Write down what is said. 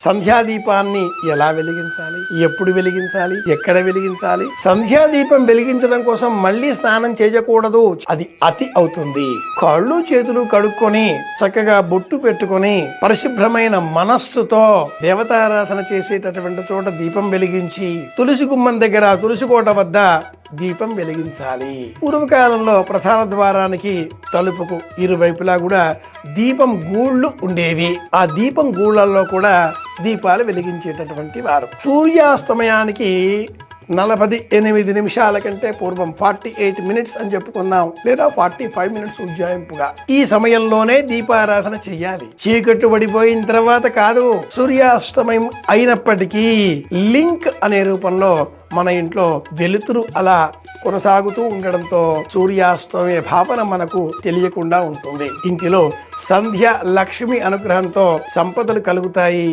సంధ్యాదీపాన్ని ఎలా వెలిగించాలి, ఎప్పుడు వెలిగించాలి, ఎక్కడ వెలిగించాలి? సంధ్యాదీపం వెలిగించడం కోసం మళ్ళీ స్నానం చేయకూడదు, అది అతి అవుతుంది. కాళ్ళు చేతులు కడుక్కొని చక్కగా బొట్టు పెట్టుకొని పరిశుభ్రమైన మనస్సుతో దేవతారాధన చేసేటటువంటి చోట దీపం వెలిగించి తులసి గుమ్మం దగ్గర తులసి కోట వద్ద దీపం వెలిగించాలి. పూర్వకాలంలో ప్రధాన ద్వారానికి తలుపుకు ఇరువైపులా కూడా దీపం గూళ్ళు ఉండేవి. ఆ దీపం గూళ్ళల్లో కూడా దీపాలు వెలిగించేటటువంటి వారు. సూర్యాస్తమయానికి 48 నిమిషాల కంటే పూర్వం 48 మినిట్స్ అని చెప్పుకున్నాం, లేదా 45 మినిట్స్ ఉజ్జాయింపుగా ఈ సమయంలోనే దీపారాధన చెయ్యాలి. చీకట్లు పడిపోయిన తర్వాత కాదు. సూర్యాస్తమయం అయినప్పటికీ లింక్ అనే రూపంలో మన ఇంట్లో వెలుతురు అలా కొనసాగుతూ ఉండడంతో సూర్యాస్తమయ భావన మనకు తెలియకుండా ఉంటుంది. ఇంటిలో సంధ్య లక్ష్మి అనుగ్రహంతో సంపదలు కలుగుతాయి.